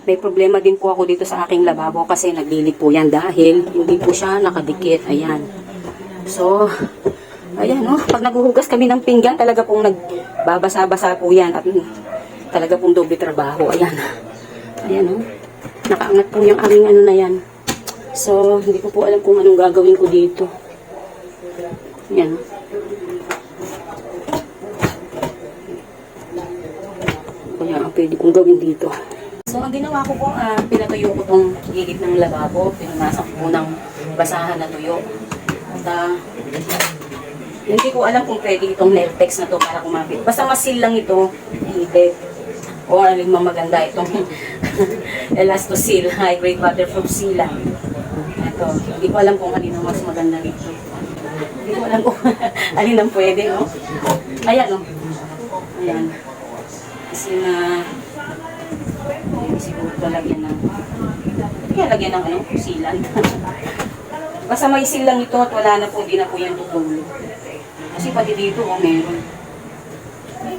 may problema din po ako dito sa aking lababo kasi naglilik po yan dahil hindi po siya nakadikit. Ayan. So, ayan no, pag naghuhugas kami ng pinggan, talaga pong nagbabasa-basa po yan at talaga pong doble trabaho. Ayan. Ayan no. Nakaangat po yung aming ano na yan. So, hindi ko po alam kung anong gagawin ko dito. Ayan. Kaya ang pwede kong gawin dito. So, ang ginawa ko po, pinatuyo ko tong gilid ng lababo. Pinunasan ko po ng basahan na tuyo. At hindi ko alam kung pwede itong Neltex na to para kumapit. Basta masil lang ito, hihigit. O alin mo maganda itong Elastosil, high grade waterproof sealant. Ito, hindi ko alam kung alin ang mas maganda dito. Hindi ko alam kung alin ang pwede, no? Ayan, no? Ayan. Kasi na siguro lagyan ng ano, sealant. Basta may seal lang ito at wala na po, hindi na po yan tutulo. Kasi pati dito, meron.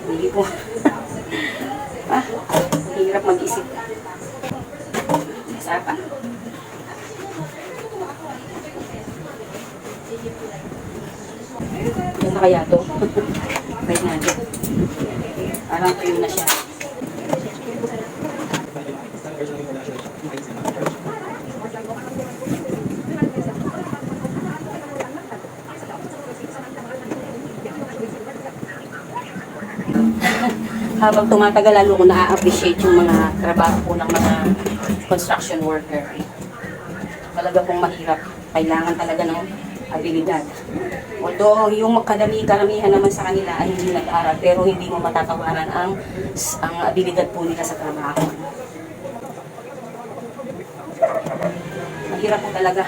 Hindi po. Hirap mag-isip. Isa pa. Yan na kaya to. Right natin. Parang tuyo na siya. Habang tumatagal, lalo ko na-appreciate yung mga trabaho po ng mga construction worker. Talaga pong mahirap. Kailangan talaga ng abilidad. Although yung karamihan naman sa kanila ay hindi nag-aral, pero hindi mo matatawaran ang abilidad po nila sa trabaho. Mahirap po talaga.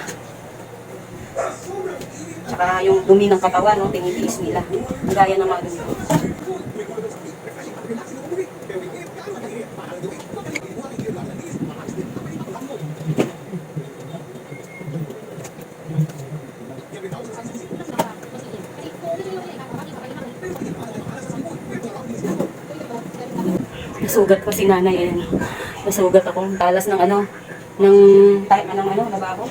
Tsaka yung dumi ng katawan, no, tinitiis nila. Gaya ng mga dumi. Nasugat pa si nanay, ayan. Nasugat akong talas ng ano, ng type ng ano, lababo.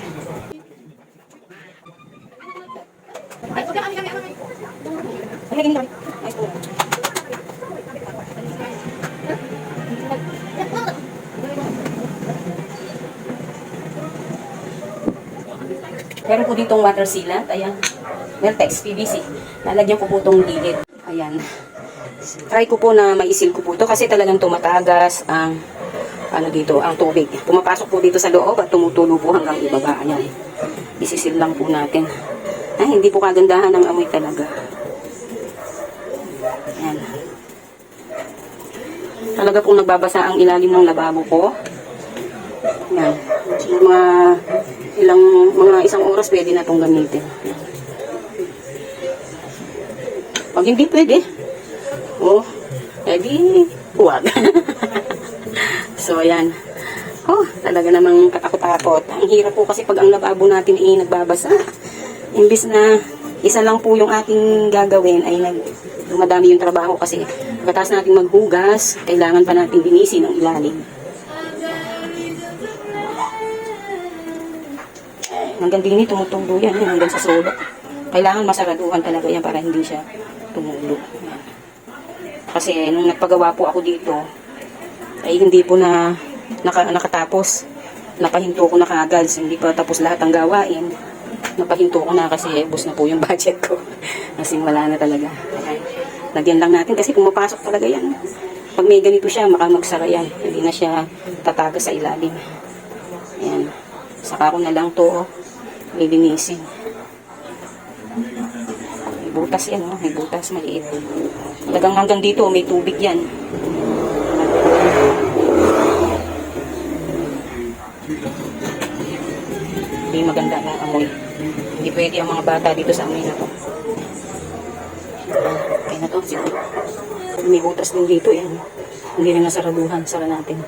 Ay, kami. Ay, kami. Ay, po. Meron po ditong water sealant, ayan. Neltex PVC. Lalagyan ko po itong gilid. Ayan. Try ko po na maisil ko po ito kasi talagang tumatagas ang dito, ang tubig. Pumapasok po dito sa loob at tumutulo po hanggang ibaba. Ayan. Isisil lang po natin. Ay, hindi po kagandahan ng amoy talaga. Ayan. Talaga pong nagbabasa ang ilalim ng lababo ko. Ayan. Mga isang oras pwede na itong gamitin. Pag hindi pwede, edi huwag. So, ayan. Talaga namang katakot-takot. Ang hirap po kasi pag ang lababo natin ay nagbabasa. Imbis na isa lang po yung ating gagawin ay dumadami yung trabaho kasi pagkatapos natin maghugas, kailangan pa natin linisin ang ilalim. Hanggang din tumutulo yan, hanggang sa sulok. Kailangan masaraduhan talaga yan para hindi siya tumulo. Kasi nung nagpagawa po ako dito, ay hindi po na nakatapos. Napahinto ko na kaagad. Hindi pa tapos lahat ng gawain. Napahinto ko na kasi ubos na po yung budget ko. Kasi wala na talaga. Lagyan lang natin kasi pumapasok talaga yan. Pag may ganito siya, magsara yan. Hindi na siya tatagas sa ilalim. Ayan. Saka ko na lang to lilinisin. May butas yan, oh. May butas, maliit. Talagang hanggang dito, may tubig yan. Hindi maganda ng amoy. Hindi pwede ang mga bata dito sa amoy na to. Okay na to, siguro. May butas din dito, yan. Hindi na nasaraduhan, sara natin.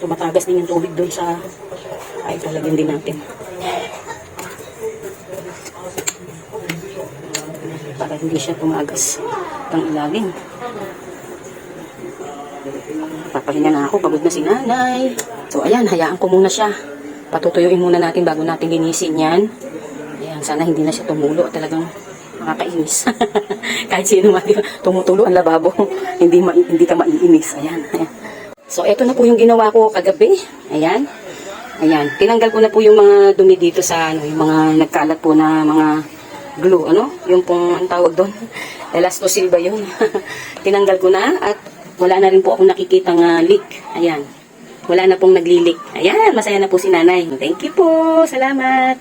Tumatagas din yung tubig doon sa ay talagyan din natin para hindi siya tumagas ang ilalim. Magpapahinga na ako, pagod na si nanay. So ayan, hayaan ko muna siya. Patutuyuin muna natin bago natin linisin yan. Ayan, sana hindi na siya tumulo. Talagang nakakainis. Kahit sino man tumutulo ang lababo, hindi ka maiinis. Ayan, ayan. So eto na po yung ginawa ko kagabi. Ayan. Ayan, tinanggal ko na po yung mga dumi dito sa yung mga nagkalat po na mga glue, yung pong ang tawag doon. Elastosil ba yun? Tinanggal ko na at wala na rin po akong nakikitang leak. Ayan. Wala na pong nagli-leak. Ayan, masaya na po si nanay. Thank you po. Salamat.